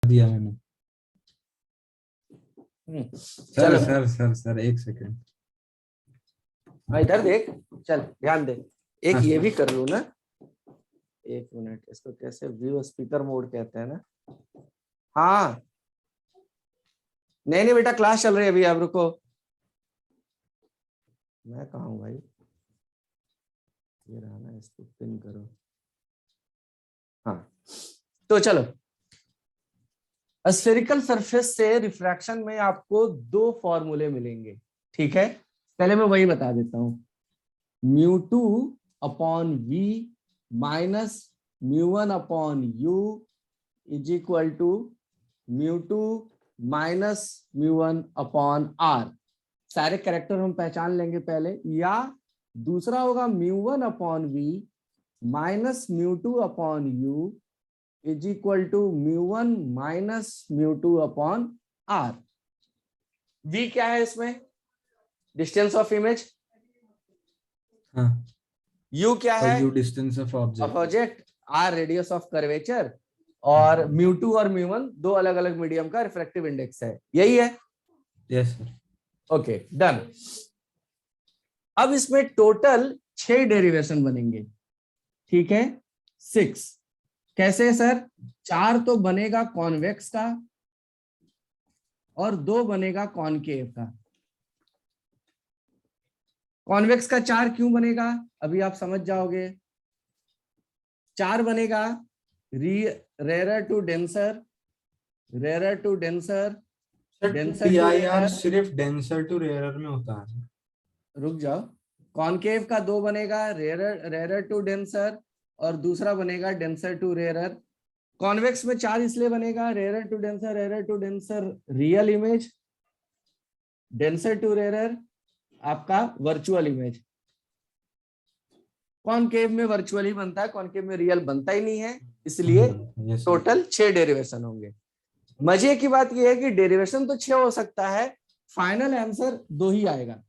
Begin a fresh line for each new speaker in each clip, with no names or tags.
दिया मैंने। सर
चलो
सर सर सर एक सेकंड।
इधर देख, चल ध्यान दे, एक
हाँ,
ये भी कर लू ना, एक मिनट, इसको कैसे व्यू स्पीकर मोड कहते हैं ना। हाँ नहीं नहीं बेटा, क्लास चल रही है अभी, आप रुको। मैं कहा हूँ भाई, ये रहा ना, इसको पिन करो। हाँ तो चलो, स्फेरिकल सरफेस से रिफ्रैक्शन में आपको दो फॉर्मूले मिलेंगे, ठीक है। पहले मैं वही बता देता हूं, μ2 upon v minus μ1 upon u is equal to μ2 minus μ1 upon r। सारे कैरेक्टर हम पहचान लेंगे पहले, या दूसरा होगा μ1 upon v minus μ2 upon u is equal to μ1 minus μ2 upon r। v क्या है इसमें, डिस्टेंस ऑफ इमेज।
हाँ।
u क्या
और
है,
U distance of object.
Object. r radius of curvature. और μ2 और μ1 दो अलग अलग मीडियम का रिफ्रैक्टिव इंडेक्स है, यही है।
Yes sir.
Okay done. अब इसमें टोटल 6 डेरिवेशन बनेंगे, ठीक है, 6। कैसे सर, 4 तो बनेगा कॉन्वेक्स का और 2 बनेगा कॉनकेव का। कॉन्वेक्स का 4 क्यों बनेगा, अभी आप समझ जाओगे। 4 बनेगा rare to denser, rare to denser, denser to
TIR
rare.
सिर्फ डेंसर टू रेयर में होता है।
रुक जाओ, कॉनकेव का 2 बनेगा रेयर टू डेंसर और दूसरा बनेगा डेंसर टू रेयर। कॉन्वेक्स में 4 इसलिए बनेगा, rare to denser real image, denser to rare आपका वर्चुअल इमेज। कॉनकेव में वर्चुअल ही बनता है, कॉनकेव में रियल बनता ही नहीं है, इसलिए
यस सर।
टोटल 6 डेरिवेशन होंगे। मजे की बात यह है कि डेरिवेशन तो 6 हो सकता है, फाइनल आंसर 2 ही आएगा,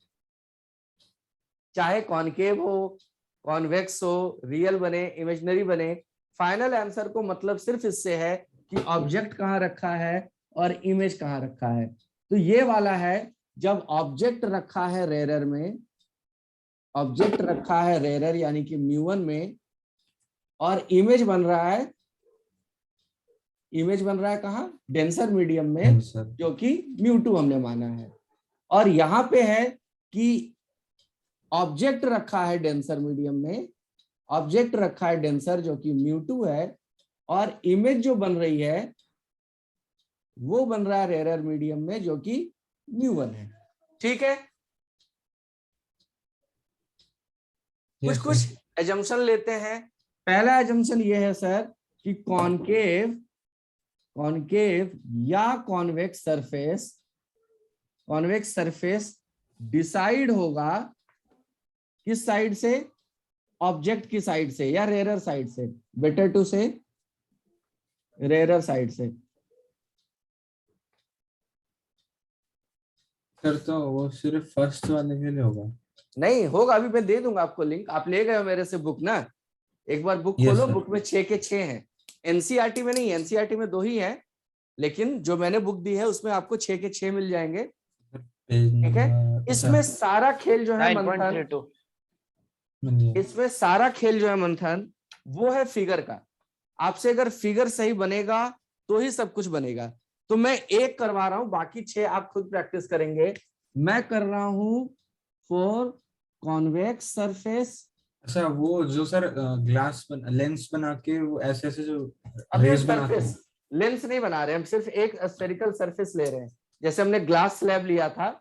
चाहे कॉनकेव हो, कॉन्वेक्स हो, रियल बने, इमेजिनरी बने। फाइनल आंसर को मतलब सिर्फ इससे है कि ऑब्जेक्ट कहाँ रखा है और इमेज कहाँ रखा है। तो ये वाला है, जब ऑब्जेक्ट रखा है रेरर में, ऑब्जेक्ट रखा है रेरर यानी कि μ1 में, और इमेज बन रहा है, इमेज बन रहा है कहाँ, डेंसर मीडियम में,
डेंसर।
जो कि μ2 हमने माना है। और यहां पे है कि ऑब्जेक्ट रखा है डेंसर मीडियम में, ऑब्जेक्ट रखा है डेंसर जो कि μ2 है, और इमेज जो बन रही है वो बन रहा है रेयर मीडियम में जो कि μ1 है, ठीक है। कुछ
यस
कुछ
सर।
एजम्पशन लेते हैं। पहला एजम्पशन ये है सर कि कॉनकेव, कॉनकेव या convex surface, convex surface decide होगा किस साइड से, ऑब्जेक्ट की साइड से या रेयर साइड से, बेटर टू से रेयर साइड से।
सर तो वो सिर्फ फर्स्ट वाले के लिए होगा।
नहीं होगा, अभी मैं दे दूंगा आपको लिंक, आप ले गए हो मेरे से बुक ना, एक बार बुक
यस
खोलो,
सर।
बुक में 6 के 6 हैं। एनसीईआरटी में नहीं, एनसीईआरटी में 2 ही है, लेकिन जो मैंने बुक दी है उसमें आपको 6 के 6 मिल जाएंगे,
पेज
ठीक है।
नंबर,
इसमें
अच्छा।
सारा खेल जो है मंथन,
9.32
इसमें सारा खेल जो है मंथन वो है फिगर का। आपसे अगर फिगर सही बनेगा तो ही सब कुछ बनेगा। तो मैं एक करवा रहा हूं, बाकी 6 आप खुद प्रैक्टिस करेंगे। मैं कर रहा हूं फॉर कॉन्वेक्स सरफेस।
अच्छा वो जो सर ग्लास लेंस बना के वो ऐसे ऐसे जो
अब ये
रेज बनाते
सरफेस
हैं।
लेंस नहीं बना रहे हम, सिर्फ एक स्फेरिकल सरफेस ले रहे हैं, जैसे हमने ग्लास स्लैब लिया था।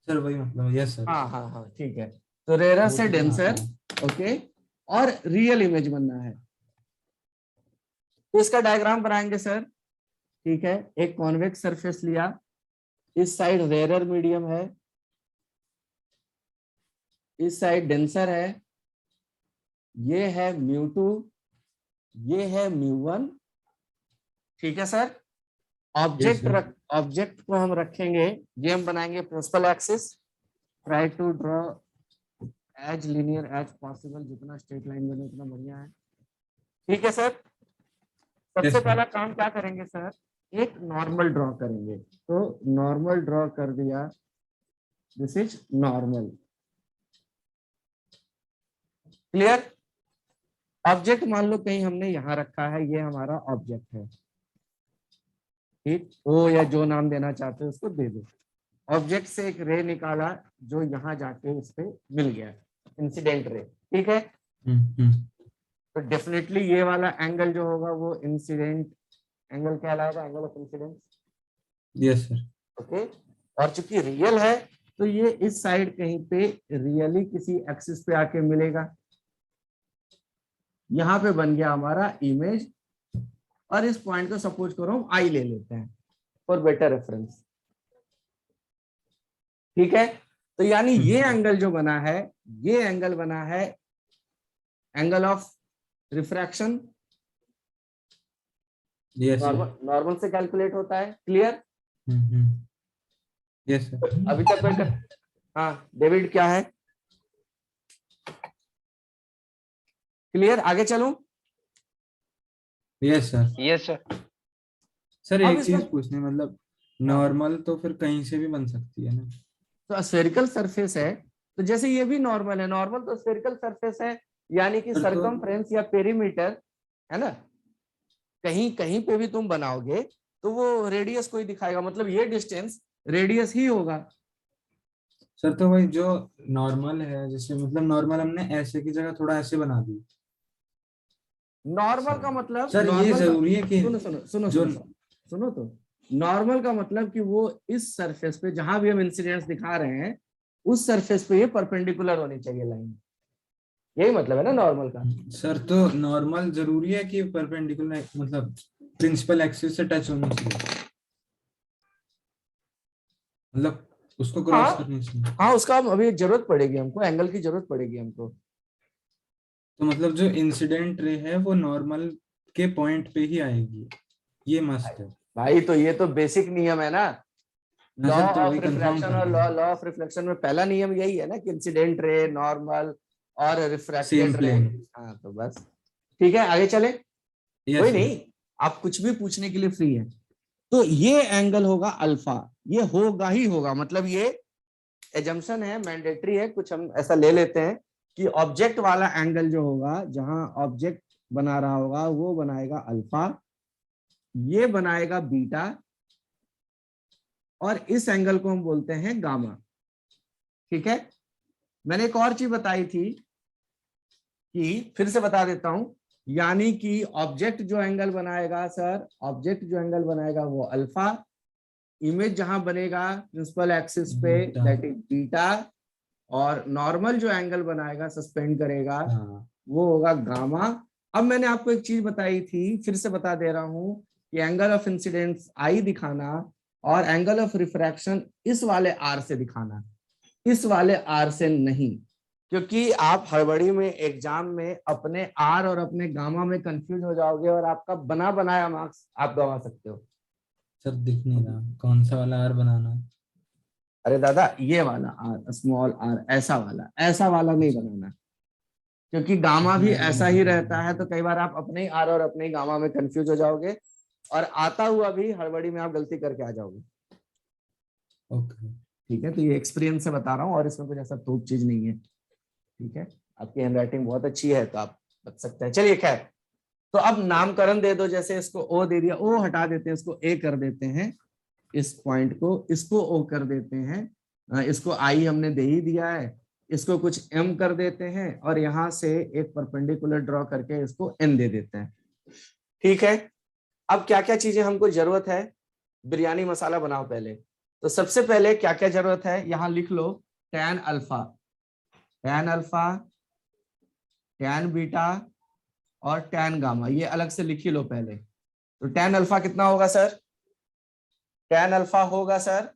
सर वही मतलब, यस सर।
हाँ हाँ हाँ ठीक है। तो रेयर
वो
से
तो मैं आता
डेंसर,
हूँ।
ओके, और रियल इमेज बनना है। तो इसका डायग्राम बनाएंगे सर, ठीक है। एक कॉन्वेक्स सरफेस लिया, इस साइड रेयर मीडियम है, इस साइड डेंसर है, ये है μ2, ये है μ1, ठीक है सर।
Yes sir.
ऑब्जेक्ट को हम रखेंगे, ये हम बनाएंगे principal axis. Try to draw as linear as possible, जितना स्ट्रेट लाइन बने उतना बढ़िया है, ठीक है सर। सबसे
यस सर।
पहला काम क्या करेंगे सर, एक नॉर्मल ड्रॉ करेंगे, तो नॉर्मल ड्रॉ कर दिया, this is normal. Clear? Object मान लो कहीं हमने यहां रखा है, ये हमारा ऑब्जेक्ट है, ठीक, ओ या जो नाम देना चाहते हो उसको दे दो। ऑब्जेक्ट से एक रे निकाला जो यहाँ जाके उस पे मिल गया, इंसिडेंट रे, ठीक है।
हम्म।
तो डेफिनेटली ये वाला एंगल जो होगा वो इंसिडेंट एंगल कहलाएगा, angle of incidence.
Yes sir.
Okay, और चूंकि रियल है तो ये इस साइड कहीं पे रियली किसी एक्सिस पे आके मिलेगा। यहाँ पे बन गया हमारा इमेज, और इस पॉइंट को सपोज करो हम आई ले लेते हैं फॉर बेटर रेफरेंस, ठीक है। तो यानी ये एंगल जो बना है, ये एंगल बना है angle of refraction,
yes sir.
Normal से कैलकुलेट होता है। क्लियर?
Yes sir.
अभी तक कोई हाँ डेविड क्या है? क्लियर? आगे चलूं?
Yes sir.
Yes sir.
Sir
अब
एक
इसमें
चीज पूछनी है, मतलब
हाँ,
नॉर्मल तो फिर कहीं से भी बन सकती है ना?
तो स्फेरिकल सरफेस है, तो जैसे ये भी नॉर्मल है, नॉर्मल तो स्फेरिकल सरफेस है, यानी कि
सर तो
सरकमफ्रेंस या पेरीमीटर है ना, कहीं कहीं पे भी तुम बनाओगे तो वो रेडियस कोई दिखाएगा, मतलब ये डिस्टेंस रेडियस ही होगा।
सर तो भाई जो नॉर्मल है, जैसे मतलब नॉर्मल हमने ऐसे की जगह थोड़ा ऐसे बना दी।
नॉर्मल का मतलब,
सर ये
नॉर्मल का
जरूरी है कि
सुनो सुनो सुनो
जो
सुनो सुनो तो नॉर्मल का मतलब कि वो इस सरफेस पे जहां भी हम इंसिडेंट्स दिखा रहे हैं उस सरफेस पे ये परपेंडिकुलर होनी चाहिए लाइन, यही मतलब है ना नॉर्मल का।
सर तो नॉर्मल जरूरी है कि परपेंडिकुलर, मतलब प्रिंसिपल एक्सिस से टच होनी चाहिए, मतलब उसको क्रॉस
हाँ
करनी चाहिए।
हाँ, उसका अभी जरूरत पड़ेगी हमको, एंगल की जरूरत पड़ेगी हमको।
तो मतलब जो इंसिडेंट रे है वो नॉर्मल के पॉइंट पे ही आएगी, ये मस्त है।
भाई तो ये तो बेसिक नियम है ना,
हाँ
लॉ
सर, तो
ऑफ
वही कंफर्म
रिफ्रैक्शन, और
करना
लॉ
है।
लॉ ऑफ रिफ्लेक्शन में पहला नियम यही है ना कि इंसिडेंट रे, नॉर्मल और
सेम
रिफ्रैक्टेड रे।
प्लेन।
हाँ तो बस ठीक है, आगे चले। कोई
यस सर।
नहीं, आप कुछ भी पूछने के लिए फ्री है। तो ये एंगल होगा अल्फा, ये होगा ही होगा, मतलब ये एजम्पशन है, मैंडेटरी है, कुछ हम ऐसा ले लेते हैं कि ऑब्जेक्ट वाला एंगल जो होगा, जहां ऑब्जेक्ट बना रहा होगा वो बनाएगा अल्फा, ये बनाएगा बीटा, और इस एंगल को हम बोलते हैं गामा। ठीक है, मैंने एक और चीज बताई थी कि फिर से बता देता हूं, यानी कि ऑब्जेक्ट जो एंगल बनाएगा सर, ऑब्जेक्ट जो एंगल बनाएगा वो अल्फा, इमेज जहां बनेगा प्रिंसिपल एक्सिस पे
बीटा।
दैट इज बीटा, और नॉर्मल जो एंगल बनाएगा सस्पेंड करेगा
हाँ
वो होगा गामा। अब मैंने आपको एक चीज बताई थी, फिर से बता दे रहा हूं कि एंगल ऑफ इंसिडेंस आई दिखाना और एंगल ऑफ रिफ्रैक्शन इस वाले आर से दिखाना, इस वाले आर से नहीं, क्योंकि आप हड़बड़ी में एग्जाम में अपने आर और अपने गामा में कंफ्यूज हो जाओगे और आपका बना बनाया मार्क्स आप गवा सकते हो।
सर, दिख नहीं रहा कौन सा वाला आर बनाना है।
अरे दादा ये वाला आर, स्मॉल आर, ऐसा वाला नहीं
अच्छा,
बनाना, क्योंकि गामा भी
मैं
ऐसा
नहीं
ही
कर
रहता है,
रहा।
तो कई बार आप अपने ही आर और अपने ही गामा में कंफ्यूज हो जाओगे और आता हुआ भी हड़बड़ी में आप गलती करके आ जाओगे।
ओके।
ठीक है, तो ये एक्सपीरियंस से बता रहा हूँ और इसमें कुछ ऐसा तोप चीज नहीं है। ठीक है, आपकी हैंडराइटिंग बहुत अच्छी है तो आप बच सकते हैं। चलिए खैर, तो अब नामकरण दे दो, जैसे इसको ओ दे दिया, ओ हटा देते हैं, इसको ए कर देते हैं, इस पॉइंट को इसको ओ कर देते हैं, इसको आई हमने दे ही दिया है, इसको कुछ एम कर देते हैं और यहां से एक परपेंडिकुलर ड्रॉ करके इसको एन दे देते हैं। ठीक है, अब क्या क्या चीजें हमको जरूरत है, बिरयानी मसाला बनाओ पहले। तो सबसे पहले क्या क्या जरूरत है, यहां लिख लो, tan alpha, tan alpha, tan beta और टैन गामा, ये अलग से लिख ही लो पहले। तो टैन अल्फा कितना होगा सर? टैन अल्फा होगा सर,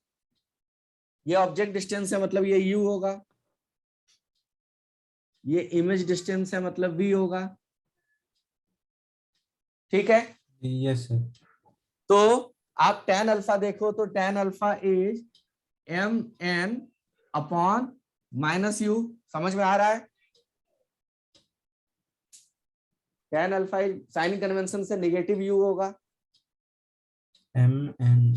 ये ऑब्जेक्ट डिस्टेंस है मतलब ये u होगा, ये इमेज डिस्टेंस है मतलब v होगा। ठीक है,
यस सर।
तो आप टैन अल्फा देखो तो tan alpha is M N upon minus U, समझ में आ रहा है? टैन अल्फा साइन कन्वेंशन से नेगेटिव यू होगा,
एम एन,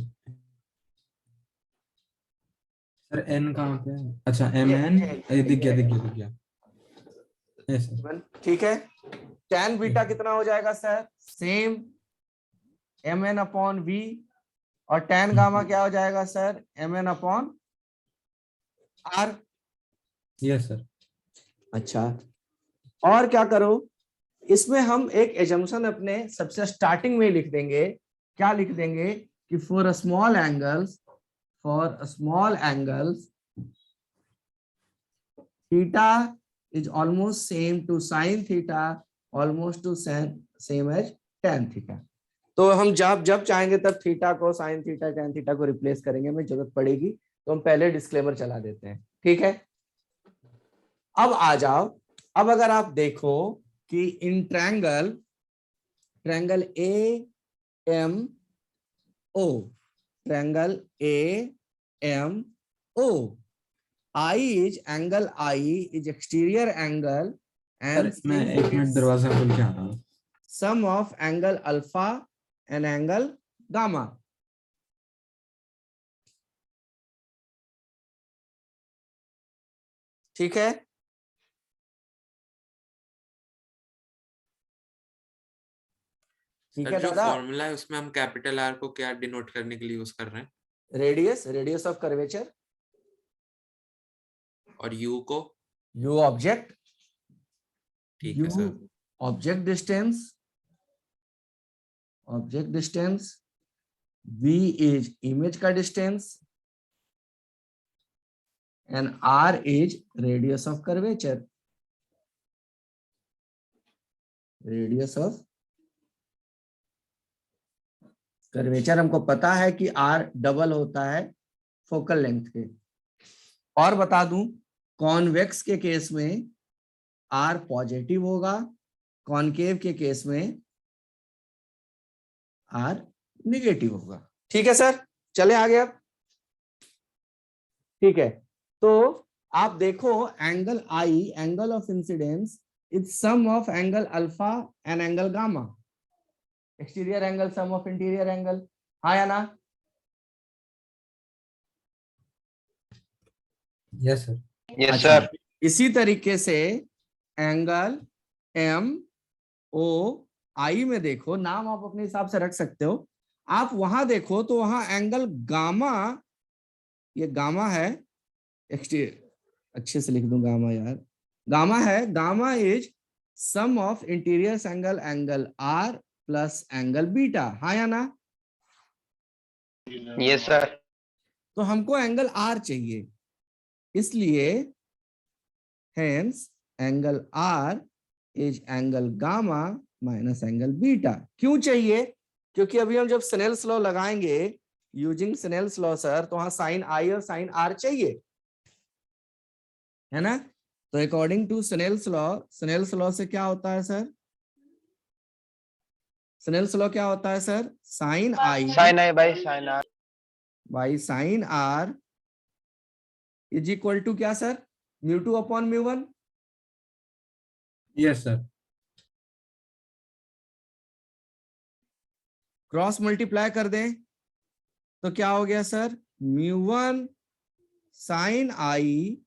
सर एन कहाँ पे है? अच्छा एम एन, दिख गया दिख गया दिख गया। Yes sir.
ठीक है। tan बीटा
yes,
कितना हो जाएगा sir? Same M N upon V, और tan गामा क्या हो जाएगा sir? M N upon R.
Yes sir.
अच्छा, और क्या करो, इसमें हम एक एजम्पशन अपने सबसे स्टार्टिंग में लिख देंगे। क्या लिख देंगे कि for small angles, for small angles theta is almost same to sine theta, almost to same as tan theta. तो हम जब जब चाहेंगे तब थीटा को साइन थीटा tan थीटा को रिप्लेस करेंगे, हमें जरूरत पड़ेगी तो हम पहले डिस्क्लेमर चला देते हैं। ठीक है, अब आ जाओ। अब अगर आप देखो कि in triangle, triangle A M O, triangle A M O, I is angle I is exterior angle
sir
and
मैं
since
एक मिनट
it's
दरवाजा खोल के आ रहा हूँ।
sum of angle alpha and angle gamma। ठीक है, ठीक
सर
है
जो
दादा।
फॉर्मूला है उसमें हम कैपिटल आर को क्या डिनोट करने के लिए यूज कर रहे हैं,
रेडियस, रेडियस ऑफ कर्वेचर,
और यू को?
u ऑब्जेक्ट,
ठीक
u
है sir.
Object distance, object distance, v is image का distance and r is radius of curvature, radius of curvature. हमको पता है कि r डबल होता है फोकल लेंथ के। और बता दूं, कॉन्वेक्स के केस में r पॉजिटिव होगा, कॉनकेव के केस में r निगेटिव होगा। ठीक है सर, चले आगे अब। ठीक है, तो आप देखो angle I, angle of incidence is sum of angle alpha and angle gamma, exterior angle sum of interior angle, हाँ या ना?
Yes sir.
Yes sir.
इसी तरीके से एंगल एम ओ आई में देखो, नाम आप अपने हिसाब से रख सकते हो। आप वहां देखो तो वहां एंगल गामा, ये गामा है, अच्छे से लिख दूं गामा यार, गामा है, gamma is sum of interior angle, angle R plus angle beta, हाँ या ना?
Yes sir.
तो हमको एंगल आर चाहिए, इसलिए hence angle R is angle gamma minus angle beta. क्यों चाहिए? क्योंकि अभी हम जब स्नेल्स लॉ लगाएंगे यूजिंग स्नेल्स लॉ सर, तो वहां साइन आई और साइन आर चाहिए, है ना? तो according to Snell's law, Snell's law से क्या होता है सर? स्नेल्स लॉ क्या होता है sir? Sine I
sine I by sine R
by sine R is equal to क्या sir? Mu two upon mu one.
Yes sir.
Cross multiply कर दें तो क्या हो गया sir? Mu one sine I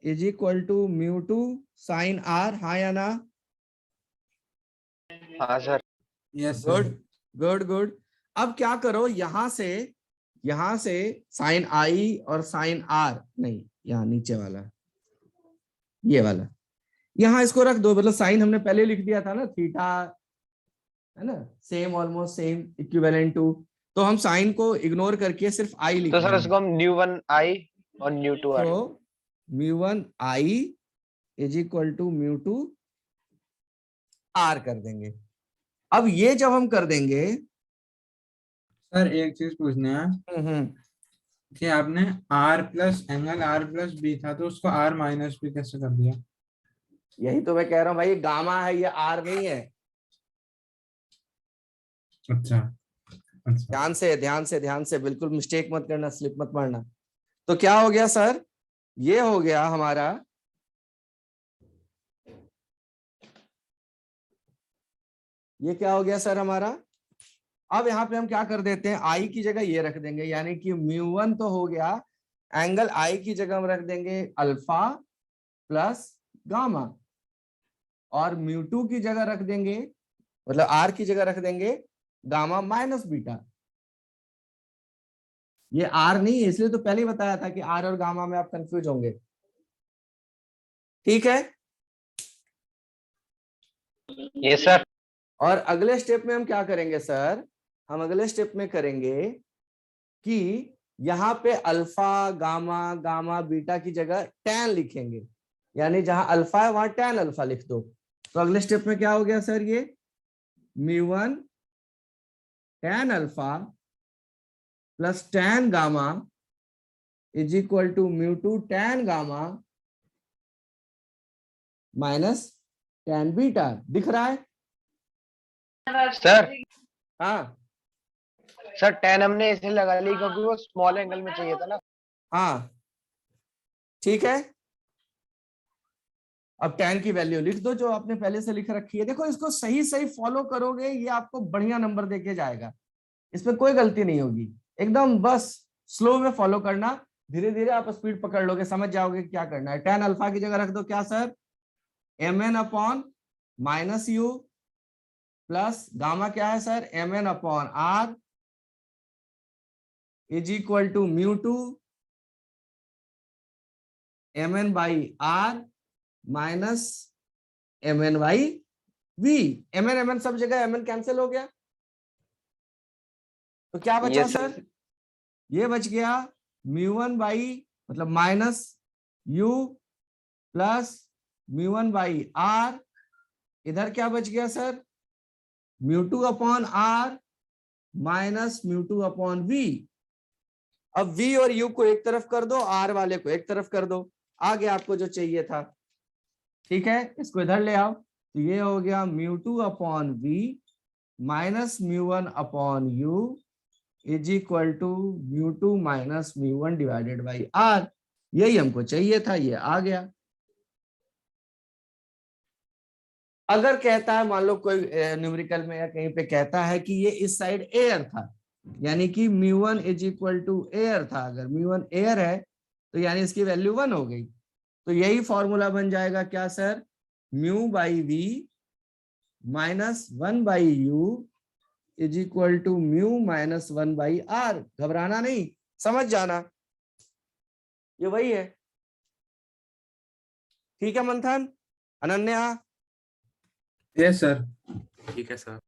is equal to mu two sine R, हाँ या ना?
हाँ sir.
Yes
good
sir.
Good good. अब क्या करो, यहां से साइन आई और साइन आर, नहीं यहाँ नीचे वाला, ये वाला, यहां इसको रख दो। मतलब साइन हमने पहले लिख दिया था ना, थीटा, है ना, same almost same equivalent to, तो हम साइन को इग्नोर करके सिर्फ आई लिख
तो सर
देंगे।
उसको हम न्यू वन आई और न्यू टू आर।
तो mu one I is equal to mu two R कर देंगे। अब ये जब हम कर देंगे,
सर एक चीज पूछना है कि आपने R plus angle R plus B था तो उसको आर माइनस बी कैसे कर दिया?
यही तो मैं कह रहा हूं भाई, गामा है, ये आर नहीं है।
अच्छा अच्छा।
ध्यान से बिल्कुल मिस्टेक मत करना, स्लिप मत मारना। तो क्या हो गया सर? ये हो गया हमारा, ये क्या हो गया सर हमारा? अब यहाँ पे हम क्या कर देते हैं, आई की जगह ये रख देंगे, यानी कि μ1 तो हो गया, एंगल आई की जगह हम रख देंगे अल्फा प्लस गामा, और μ2 की जगह रख देंगे, मतलब आर की जगह रख देंगे गामा माइनस बीटा। ये आर नहीं है, इसलिए तो पहले ही बताया था कि आर और गामा में आप कंफ्यूज होंगे। ठीक है,
यस सर।
और अगले स्टेप में हम क्या करेंगे सर, हम अगले स्टेप में करेंगे कि यहाँ पे अल्फा गामा, गामा बीटा की जगह tan लिखेंगे, यानी जहां अल्फा है वहां tan अल्फा लिख दो। तो अगले स्टेप में क्या हो गया सर, ये μ1 tan alpha plus tan gamma is equal to μ2 tan gamma minus tan beta. दिख रहा है
सर
हाँ
सर tan हमने इसलिए लगा ली क्योंकि वो स्मॉल एंगल में चाहिए था ना।
हाँ ठीक है, अब tan की वैल्यू लिख दो जो आपने पहले से लिख रखी है। देखो इसको सही सही फॉलो करोगे, ये आपको बढ़िया नंबर देके जाएगा, इसमें कोई गलती नहीं होगी, एकदम बस स्लो में फॉलो करना, धीरे धीरे आप स्पीड पकड़ लोगे, समझ जाओगे क्या करना है। tan अल्फा की जगह रख दो क्या sir, mn upon minus U plus gamma क्या है sir, mn upon R is equal to μ2 mn by R minus mn by v। mn सब जगह mn कैंसिल हो गया, तो क्या बचा
Yes, sir.
सर, ये बच गया μ1 बाई मतलब minus u plus μ1 by R, इधर क्या बच गया sir, μ2 upon R minus μ2 upon v। अब v और u को एक तरफ कर दो, r वाले को एक तरफ कर दो, आ गया आपको जो चाहिए था। ठीक है, इसको इधर ले आओ, तो ये हो गया μ2 upon v minus μ1 upon u is equal to μ2 minus μ1 divided by r। यही हमको चाहिए था, ये आ गया। अगर कहता है, मान लो कोई न्यूमेरिकल में या कहीं पे कहता है कि ये इस साइड एयर था, यानी कि μ1 इज इक्वल टू एयर था, अगर μ1 एयर है तो यानी इसकी वैल्यू 1 हो गई, तो यही फॉर्मूला बन जाएगा क्या sir, mu by V minus 1 by U is equal to mu minus 1 by R. घबराना नहीं, समझ जाना, ये वही है। ठीक है मंथन, अनन्या?
Yes sir.
ठीक है सर।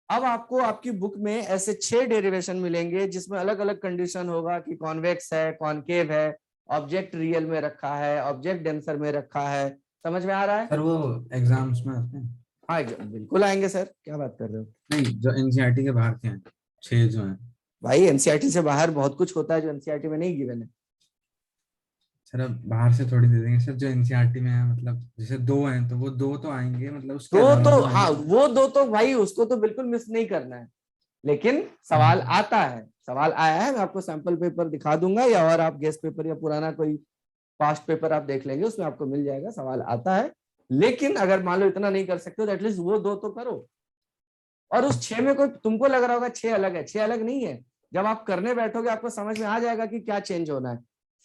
अब आपको आपकी बुक में ऐसे 6 डेरिवेशन मिलेंगे जिसमें अलग अलग कंडीशन होगा कि कॉन्वेक्स है, कॉनकेव है, ऑब्जेक्ट रियल में रखा है, ऑब्जेक्ट डेंसर में रखा है। समझ में आ रहा है
सर वो एग्जाम्स में आते हैं?
हाँ बिल्कुल आएंगे सर, क्या बात कर रहे हो।
नहीं, जो एनसीईआरटी के बाहर के हैं 6 जो हैं।
भाई एनसीईआरटी से बाहर बहुत कुछ होता है जो एनसीईआरटी में नहीं गिवन है।
सर अब बाहर से थोड़ी दे देंगे सर, जो एनसीईआरटी में है, मतलब जैसे 2 हैं तो वो 2 तो आएंगे, मतलब उसके
दो
अलावा
तो
जो
हाँ,
आएंगे।
वो 2 तो भाई उसको तो बिल्कुल मिस नहीं करना है, लेकिन सवाल आता है, सवाल आया है, मैं आपको सैंपल पेपर दिखा दूंगा, या और आप गेस्ट पेपर या पुराना कोई पास्ट पेपर आप देख लेंगे, उसमें आपको मिल जाएगा, सवाल आता है। लेकिन अगर मान लो इतना नहीं कर सकते तो एटलीस्ट वो 2 तो करो। और उस 6 में कोई तुमको लग रहा होगा 6 अलग है, 6 अलग नहीं है। जब आप करने बैठोगे आपको समझ में आ जाएगा कि क्या चेंज होना है।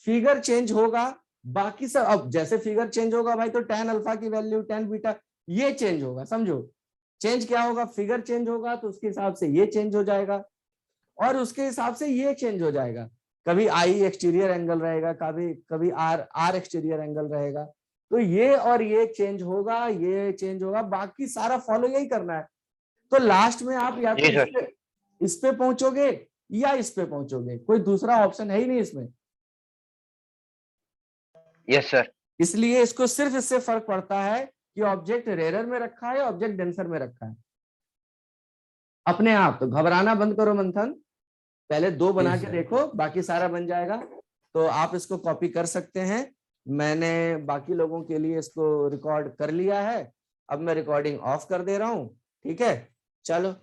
फिगर चेंज होगा, बाकी सब अब जैसे फिगर चेंज होगा भाई, तो tan अल्फा की वैल्यू, tan बीटा, ये चेंज होगा। समझो चेंज क्या होगा, फिगर चेंज होगा तो उसके हिसाब से ये चेंज हो जाएगा, और उसके हिसाब से ये चेंज हो जाएगा। कभी आई एक्सटीरियर एंगल रहेगा, कभी आर एक्सटीरियर एंगल रहेगा, तो ये और ये चेंज होगा, ये चेंज होगा, बाकी सारा फॉलो यही करना है। तो लास्ट में आप या तो इस पे पहुंचोगे या इस पे पहुंचोगे, कोई दूसरा ऑप्शन है ही नहीं इसमें।
Yes sir.
इसलिए इसको सिर्फ इससे फर्क पड़ता है कि ऑब्जेक्ट रेरर में रखा है, ऑब्जेक्ट डेंसर में रखा है। अपने आप तो घबराना बंद करो मंथन, पहले 2 बना के देखो, बाकी सारा बन जाएगा। तो आप इसको कॉपी कर सकते हैं, मैंने बाकी लोगों के लिए इसको रिकॉर्ड कर लिया है, अब मैं रिकॉर्डिंग ऑफ कर दे रहा हूं। ठीक है, चलो।